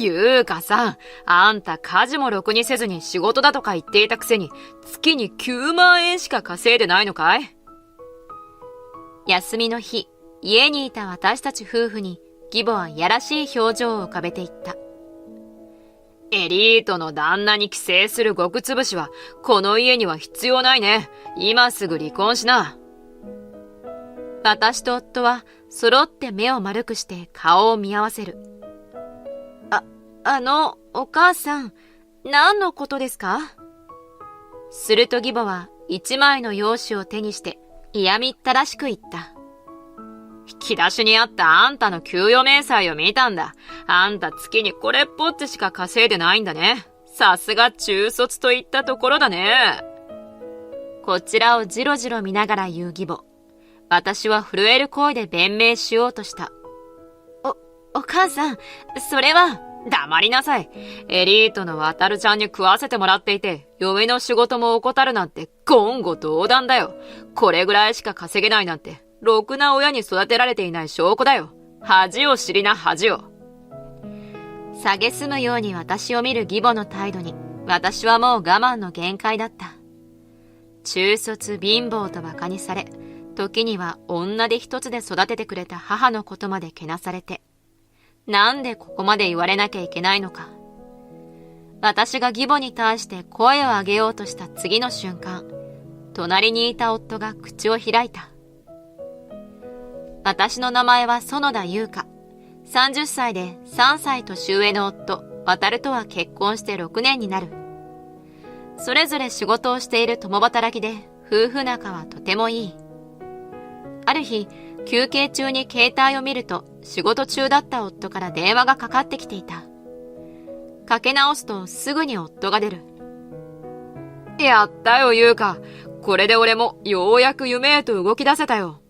ゆうかさん、あんた家事もろくにせずに仕事だとか言っていたくせに、月に9万円しか稼いでないのかい？休みの日、家にいた私たち夫婦に、義母はいやらしい表情を浮かべていった。エリートの旦那に寄生する極つぶしは、この家には必要ないね。今すぐ離婚しな。私と夫は、揃って目を丸くして顔を見合わせる。お母さん、何のことですか？すると義母は一枚の用紙を手にして嫌みったらしく言った。引き出しにあったあんたの給与明細を見たんだ。あんた月にこれっぽっちしか稼いでないんだね。さすが中卒といったところだね。こちらをじろじろ見ながら言う義母。私は震える声で弁明しようとした。お母さん、それは。黙りなさい。エリートの渡るちゃんに食わせてもらっていて、嫁の仕事も怠るなんて言語道断だよ。これぐらいしか稼げないなんて、ろくな親に育てられていない証拠だよ。恥を知りな恥を。蔑むように私を見る義母の態度に、私はもう我慢の限界だった。中卒貧乏と馬鹿にされ、時には女手一つで育ててくれた母のことまでけなされて、なんでここまで言われなきゃいけないのか。私が義母に対して声を上げようとした次の瞬間、隣にいた夫が口を開いた。私の名前は園田優香。30歳で3歳年上の夫、渡とは結婚して6年になる。それぞれ仕事をしている共働きで、夫婦仲はとてもいい。ある日、休憩中に携帯を見ると、仕事中だった夫から電話がかかってきていた。かけ直すとすぐに夫が出る。やったよ、優香。これで俺もようやく夢へと動き出せたよ。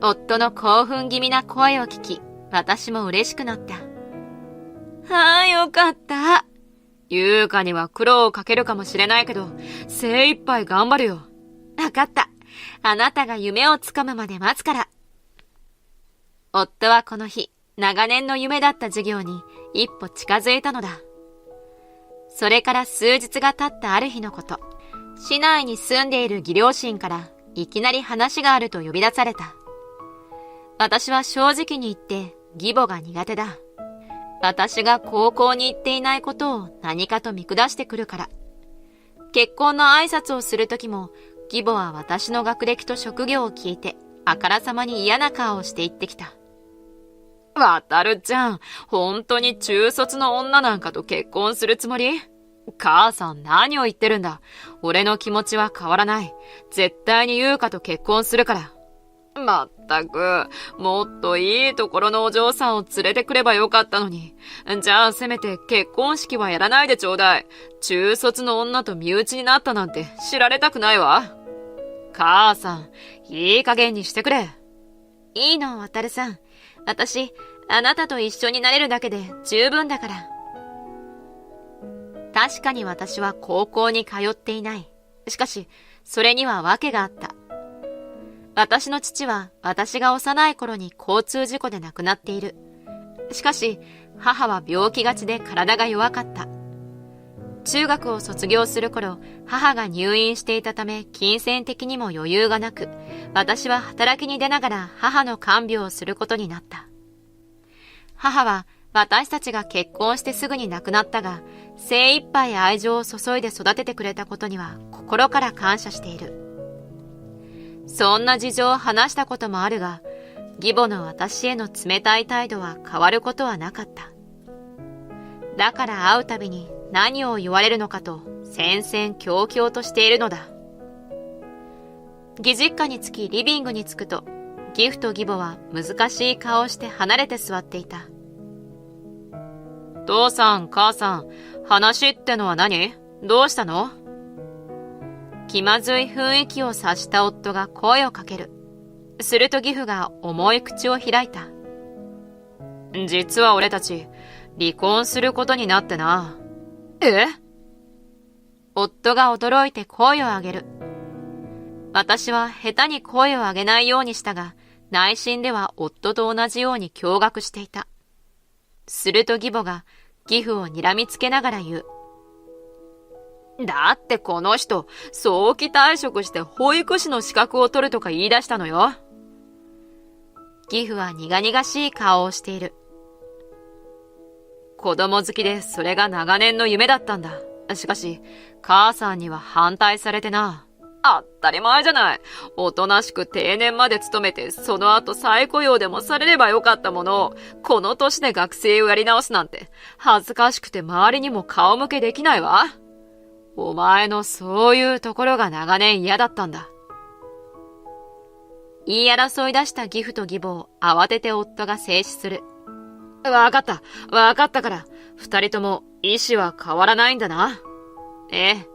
夫の興奮気味な声を聞き、私も嬉しくなった。よかった。優香には苦労をかけるかもしれないけど、精一杯頑張るよ。わかった。あなたが夢をつかむまで待つから。夫はこの日、長年の夢だった事業に一歩近づいたのだ。それから数日が経ったある日のこと、市内に住んでいる義両親からいきなり話があると呼び出された。私は正直に言って義母が苦手だ。私が高校に行っていないことを何かと見下してくるから。結婚の挨拶をするときも、義母は私の学歴と職業を聞いて、あからさまに嫌な顔をして言ってきた。渡るちゃん、本当に中卒の女なんかと結婚するつもり？母さん何を言ってるんだ。俺の気持ちは変わらない。絶対に優香と結婚するから。まったく、もっといいところのお嬢さんを連れてくればよかったのに。じゃあせめて結婚式はやらないでちょうだい。中卒の女と身内になったなんて知られたくないわ。母さん、いい加減にしてくれ。いいの、渡さん。私、あなたと一緒になれるだけで十分だから。確かに私は高校に通っていない。しかし、それには訳があった。私の父は私が幼い頃に交通事故で亡くなっている。しかし、母は病気がちで体が弱かった。中学を卒業する頃、母が入院していたため金銭的にも余裕がなく、私は働きに出ながら母の看病をすることになった。母は私たちが結婚してすぐに亡くなったが、精一杯愛情を注いで育ててくれたことには心から感謝している。そんな事情を話したこともあるが、義母の私への冷たい態度は変わることはなかった。だから会うたびに何を言われるのかと戦々恐々としているのだ。義実家に着きリビングに着くと、義父と義母は難しい顔をして離れて座っていた。父さん、母さん、話ってのは何？どうしたの？気まずい雰囲気を察した夫が声をかける。すると義父が重い口を開いた。実は俺たち、離婚することになってな。え？夫が驚いて声を上げる。私は下手に声を上げないようにしたが、内心では夫と同じように驚愕していた。すると義母が義父を睨みつけながら言う。だってこの人、早期退職して保育士の資格を取るとか言い出したのよ。義父は苦々しい顔をしている。子供好きでそれが長年の夢だったんだ。しかし、母さんには反対されてな。当たり前じゃない。おとなしく定年まで勤めて、その後再雇用でもされればよかったものを、この年で学生をやり直すなんて、恥ずかしくて周りにも顔向けできないわ。お前のそういうところが長年嫌だったんだ。言い争い出した義父と義母を慌てて夫が制止する。わかったから、二人とも意思は変わらないんだな。ええ、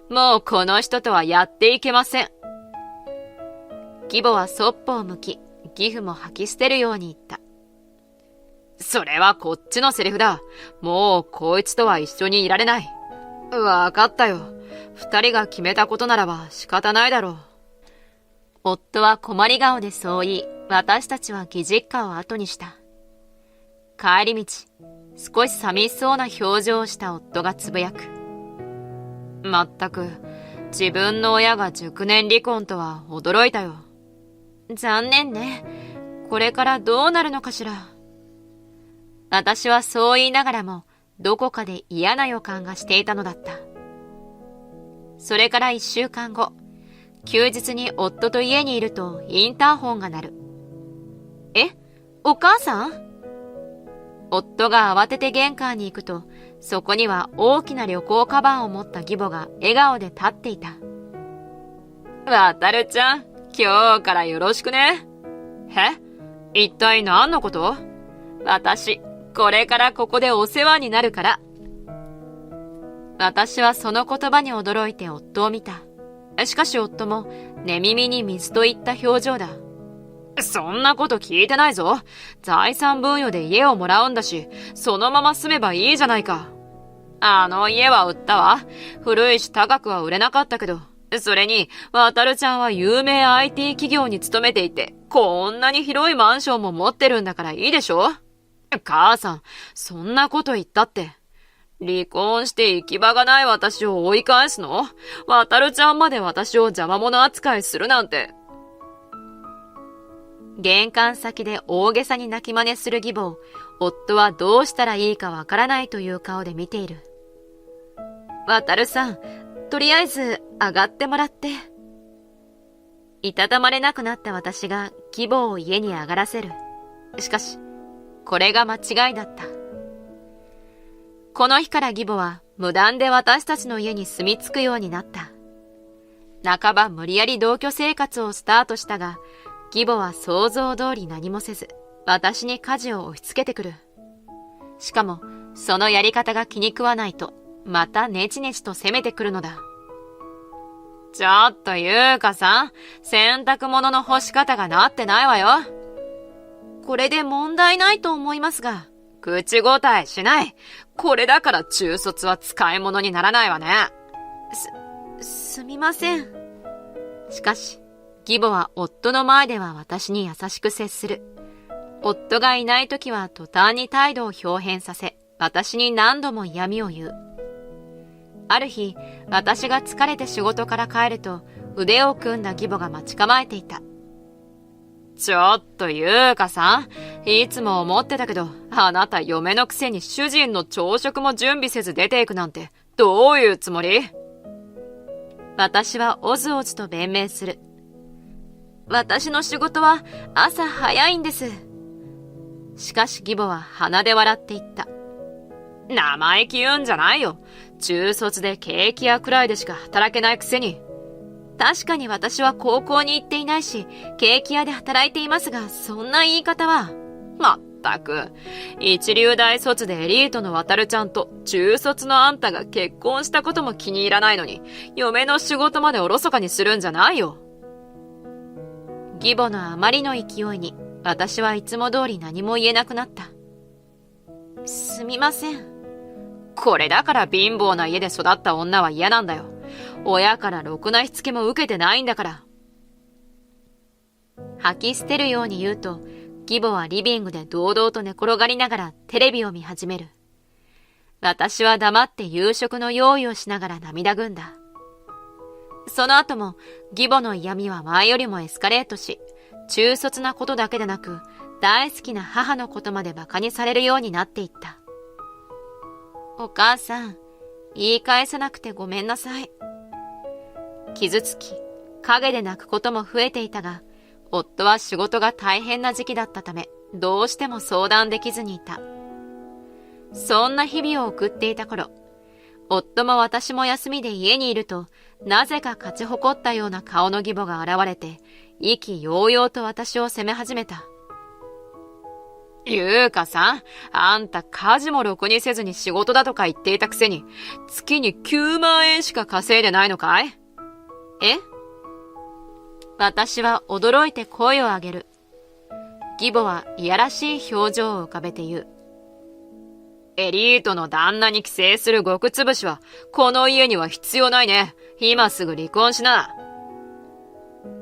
もうこの人とはやっていけません。義母はそっぽを向き、義父も吐き捨てるように言った。それはこっちのセリフだ。もうこいつとは一緒にいられない。わかったよ。二人が決めたことならば仕方ないだろう。夫は困り顔でそう言い、私たちは義実家を後にした。帰り道、少し寂しそうな表情をした夫がつぶやく。まったく、自分の親が熟年離婚とは驚いたよ。残念ね。これからどうなるのかしら。私はそう言いながらも、どこかで嫌な予感がしていたのだった。それから1週間後、休日に夫と家にいるとインターホンが鳴る。え、お母さん？夫が慌てて玄関に行くと、そこには大きな旅行カバンを持った義母が笑顔で立っていた。わたるちゃん、今日からよろしくね。一体何のこと？私、これからここでお世話になるから。私はその言葉に驚いて夫を見た。しかし夫も寝耳に水といった表情だ。そんなこと聞いてないぞ。財産分与で家をもらうんだし、そのまま住めばいいじゃないか。あの家は売ったわ。古いし高くは売れなかったけど。それに、わたるちゃんは有名 IT 企業に勤めていて、こんなに広いマンションも持ってるんだからいいでしょ？母さん、そんなこと言ったって。離婚して行き場がない私を追い返すの？わたるちゃんまで私を邪魔者扱いするなんて。玄関先で大げさに泣き真似する義母を、夫はどうしたらいいかわからないという顔で見ている。わたるさん、とりあえず上がってもらって。いたたまれなくなった私が義母を家に上がらせる。しかし、これが間違いだった。この日から義母は無断で私たちの家に住み着くようになった。半ば無理やり同居生活をスタートしたが、義母は想像通り何もせず、私に家事を押し付けてくる。しかも、そのやり方が気に食わないと、またネチネチと責めてくるのだ。ちょっと優香さん、洗濯物の干し方がなってないわよ。これで問題ないと思いますが。口答えしない。これだから中卒は使い物にならないわね。すみません。しかし、義母は夫の前では私に優しく接する。夫がいないときは途端に態度を表変させ、私に何度も嫌味を言う。ある日、私が疲れて仕事から帰ると、腕を組んだ義母が待ち構えていた。ちょっと優香さん、いつも思ってたけど、あなた嫁のくせに主人の朝食も準備せず出ていくなんて、どういうつもり？私はおずおずと弁明する。私の仕事は朝早いんです。しかし義母は鼻で笑って言った。生意気言うんじゃないよ。中卒でケーキ屋くらいでしか働けないくせに。確かに私は高校に行っていないし、ケーキ屋で働いていますが、そんな言い方は。まったく、一流大卒でエリートの渡るちゃんと中卒のあんたが結婚したことも気に入らないのに、嫁の仕事までおろそかにするんじゃないよ。義母のあまりの勢いに、私はいつも通り何も言えなくなった。すみません。これだから貧乏な家で育った女は嫌なんだよ。親からろくなしつけも受けてないんだから。吐き捨てるように言うと、義母はリビングで堂々と寝転がりながらテレビを見始める。私は黙って夕食の用意をしながら涙ぐんだ。その後も義母の嫌味は前よりもエスカレートし、中卒なことだけでなく、大好きな母のことまで馬鹿にされるようになっていった。お母さん、言い返さなくてごめんなさい。傷つき、陰で泣くことも増えていたが、夫は仕事が大変な時期だったため、どうしても相談できずにいた。そんな日々を送っていた頃、夫も私も休みで家にいると、なぜか勝ち誇ったような顔の義母が現れて、意気揚々と私を責め始めた。ゆうかさん、あんた家事もろくにせずに仕事だとか言っていたくせに、月に9万円しか稼いでないのかい？え？私は驚いて声を上げる。義母はいやらしい表情を浮かべて言う。エリートの旦那に寄生する極つぶしは、この家には必要ないね。今すぐ離婚しな。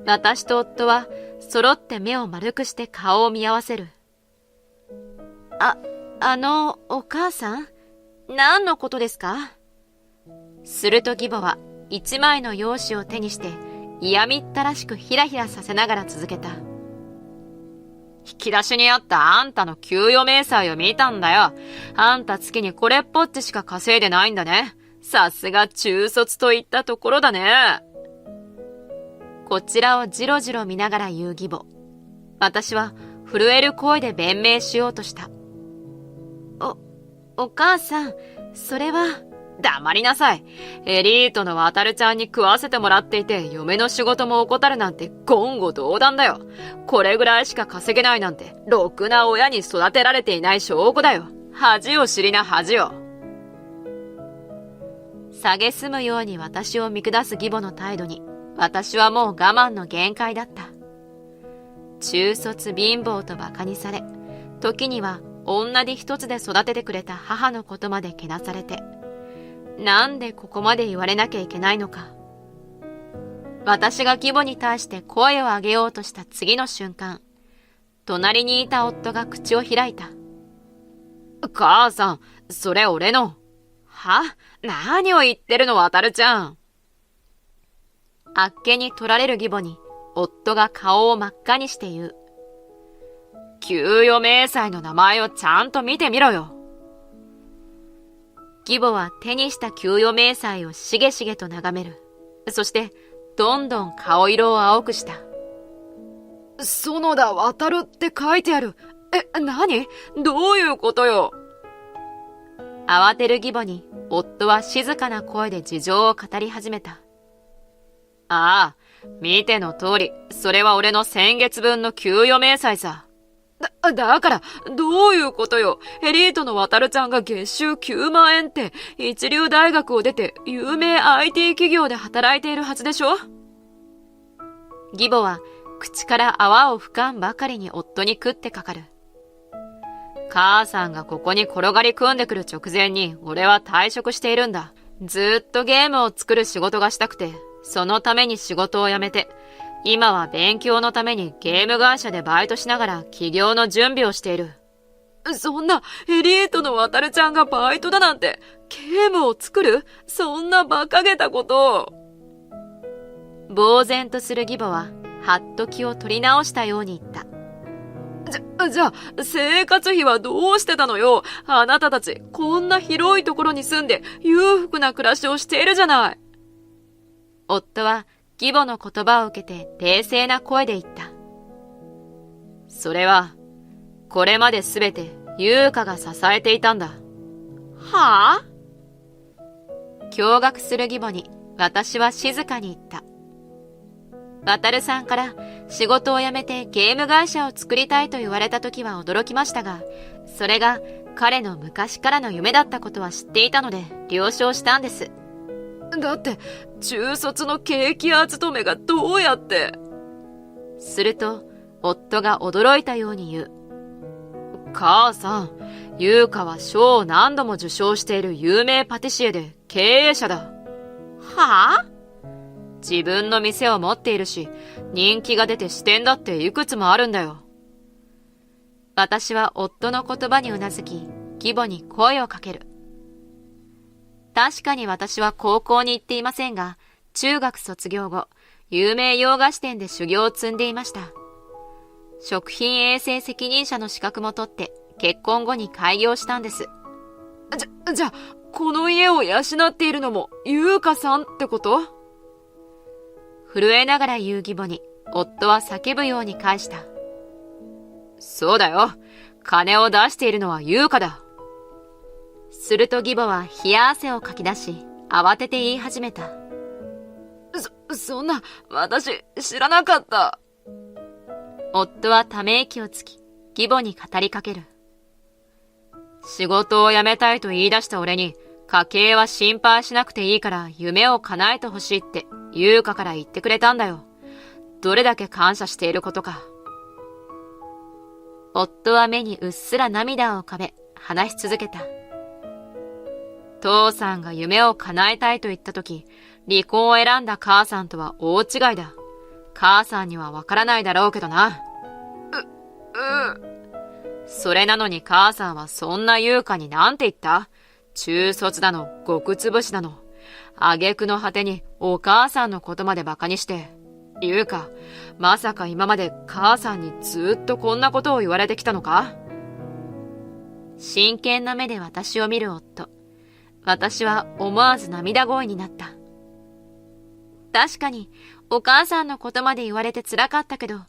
私と夫は揃って目を丸くして顔を見合わせる。お母さん、何のことですか？すると義母は一枚の用紙を手にして嫌みったらしくひらひらさせながら続けた。引き出しにあったあんたの給与明細を見たんだよ。あんた月にこれっぽっちしか稼いでないんだね。さすが中卒といったところだね。こちらをじろじろ見ながら言う義母。私は震える声で弁明しようとした。お母さん、それは。黙りなさい。エリートの渡るちゃんに食わせてもらっていて、嫁の仕事も怠るなんて言語道断だよ。これぐらいしか稼げないなんて、ろくな親に育てられていない証拠だよ。恥を知りな恥を。蔑むように私を見下す義母の態度に、私はもう我慢の限界だった。中卒貧乏と馬鹿にされ、時には女手一つで育ててくれた母のことまでけなされて、なんでここまで言われなきゃいけないのか。私が義母に対して声を上げようとした次の瞬間、隣にいた夫が口を開いた。母さん、それ俺の。は？何を言ってるの、渡るちゃん。あっけに取られる義母に、夫が顔を真っ赤にして言う。給与明細の名前をちゃんと見てみろよ。義母は手にした給与明細をしげしげと眺める。そして、どんどん顔色を青くした。園田渡るって書いてある。何？どういうことよ。慌てる義母に、夫は静かな声で事情を語り始めた。ああ、見ての通り、それは俺の先月分の給与明細さ。だから、どういうことよ。エリートの渡るちゃんが月収9万円って、一流大学を出て、有名 IT 企業で働いているはずでしょ？義母は、口から泡を吹かんばかりに夫に食ってかかる。母さんがここに転がり込んでくる直前に、俺は退職しているんだ。ずっとゲームを作る仕事がしたくて、そのために仕事を辞めて、今は勉強のためにゲーム会社でバイトしながら起業の準備をしている。そんなエリートの渡るちゃんがバイトだなんて、ゲームを作る？そんな馬鹿げたことを。呆然とする義母は、はっと気を取り直したように言った。じゃあ、生活費はどうしてたのよ。あなたたち、こんな広いところに住んで裕福な暮らしをしているじゃない。夫は義母の言葉を受けて冷静な声で言った。それは、これまですべて優香が支えていたんだ。はあ？驚愕する義母に私は静かに言った。渡さんから仕事を辞めてゲーム会社を作りたいと言われた時は驚きましたが、それが彼の昔からの夢だったことは知っていたので了承したんです。だって、中卒のケーキ屋勤めがどうやって。すると、夫が驚いたように言う。母さん、優香は賞を何度も受賞している有名パティシエで経営者だ。はあ？自分の店を持っているし、人気が出て支店だっていくつもあるんだよ。私は夫の言葉にうなずき、義母に声をかける。確かに私は高校に行っていませんが、中学卒業後、有名洋菓子店で修行を積んでいました。食品衛生責任者の資格も取って、結婚後に開業したんです。じゃあ、この家を養っているのも優香さんってこと？震えながら言う義母に、夫は叫ぶように返した。そうだよ。金を出しているのは優香だ。すると義母は冷や汗をかき出し、慌てて言い始めた。そんな、私、知らなかった。夫はため息をつき、義母に語りかける。仕事を辞めたいと言い出した俺に、家計は心配しなくていいから夢を叶えてほしいって優香から言ってくれたんだよ。どれだけ感謝していることか。夫は目にうっすら涙を浮かべ、話し続けた。父さんが夢を叶えたいと言ったとき、離婚を選んだ母さんとは大違いだ。母さんにはわからないだろうけどな。それなのに母さんはそんな優香になんて言った？中卒だの、極つぶしだの。挙句の果てにお母さんのことまでバカにして。優香、まさか今まで母さんにずっとこんなことを言われてきたのか？真剣な目で私を見る夫。私は思わず涙声になった。確かにお母さんのことまで言われて辛かったけど、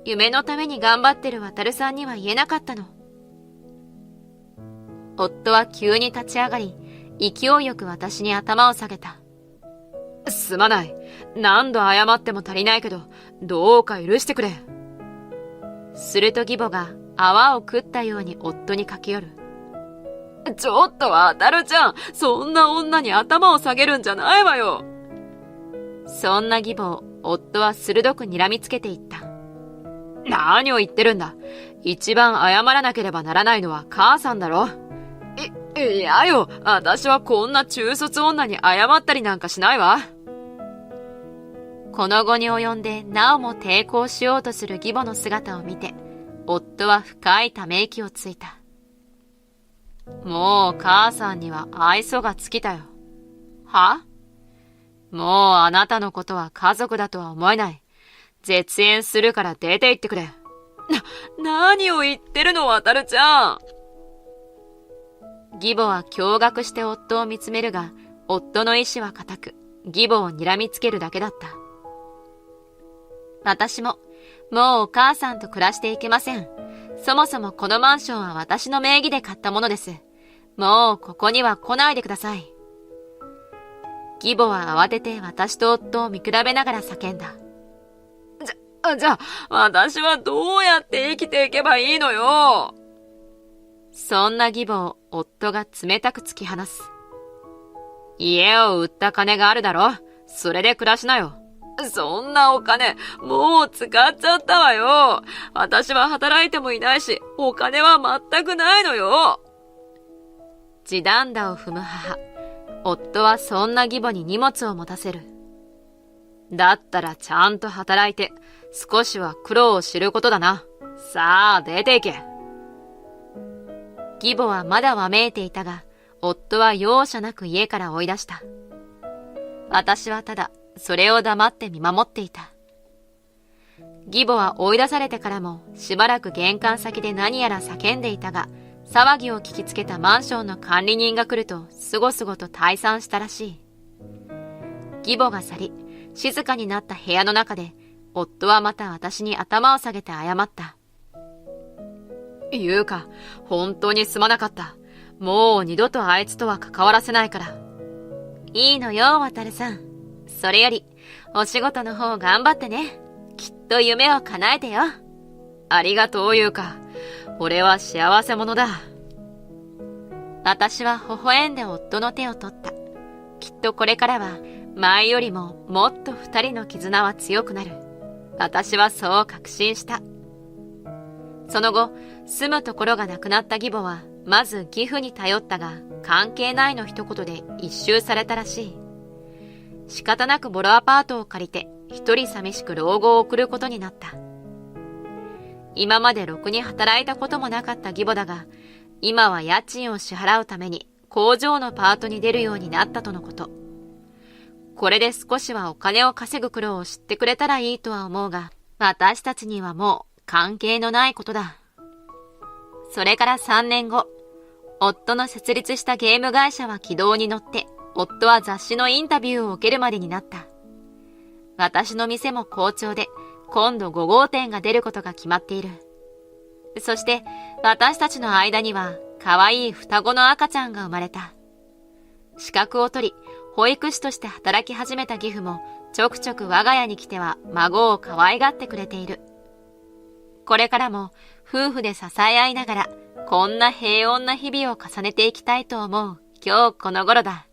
夢のために頑張ってる渡さんには言えなかったの。夫は急に立ち上がり、勢いよく私に頭を下げた。すまない。何度謝っても足りないけど、どうか許してくれ。すると義母が泡を食ったように夫に駆け寄る。ちょっと渡ちゃん、そんな女に頭を下げるんじゃないわよ。そんな義母を夫は鋭く睨みつけていった。何を言ってるんだ。一番謝らなければならないのは母さんだろ。いやよ、私はこんな中卒女に謝ったりなんかしないわ。この後に及んでなおも抵抗しようとする義母の姿を見て、夫は深いため息をついた。もう母さんには愛想が尽きたよ。は？もうあなたのことは家族だとは思えない。絶縁するから出て行ってくれ。何を言ってるの、渡ちゃん。義母は驚愕して夫を見つめるが、夫の意志は固く、義母を睨みつけるだけだった。私も、もうお母さんと暮らしていけません。そもそもこのマンションは私の名義で買ったものです。もうここには来ないでください。義母は慌てて私と夫を見比べながら叫んだ。じゃあ、私はどうやって生きていけばいいのよ。そんな義母を夫が冷たく突き放す。家を売った金があるだろ。それで暮らしなよ。そんなお金、もう使っちゃったわよ。私は働いてもいないし、お金は全くないのよ。地団打を踏む母。夫はそんな義母に荷物を持たせる。だったらちゃんと働いて、少しは苦労を知ることだな。さあ、出て行け。義母はまだわめいていたが、夫は容赦なく家から追い出した。私はただ、それを黙って見守っていた。義母は追い出されてからも、しばらく玄関先で何やら叫んでいたが、騒ぎを聞きつけたマンションの管理人が来ると、すごすごと退散したらしい。義母が去り、静かになった部屋の中で、夫はまた私に頭を下げて謝った。優香、本当にすまなかった。もう二度とあいつとは関わらせないから。いいのよ、渡さん。それより、お仕事の方頑張ってね。きっと夢を叶えてよ。ありがとう、優香。俺は幸せ者だ。私は微笑んで夫の手を取った。きっとこれからは、前よりももっと二人の絆は強くなる。私はそう確信した。その後、住むところがなくなった義母は、まず義父に頼ったが、関係ないの一言で一周されたらしい。仕方なくボロアパートを借りて、一人寂しく老後を送ることになった。今までろくに働いたこともなかった義母だが、今は家賃を支払うために工場のパートに出るようになったとのこと。これで少しはお金を稼ぐ苦労を知ってくれたらいいとは思うが、私たちにはもう関係のないことだ。それから3年後、夫の設立したゲーム会社は軌道に乗って、夫は雑誌のインタビューを受けるまでになった。私の店も好調で、今度5号店が出ることが決まっている。そして私たちの間には可愛い双子の赤ちゃんが生まれた。資格を取り、保育士として働き始めた義父もちょくちょく我が家に来ては孫を可愛がってくれている。これからも夫婦で支え合いながらこんな平穏な日々を重ねていきたいと思う今日この頃だ。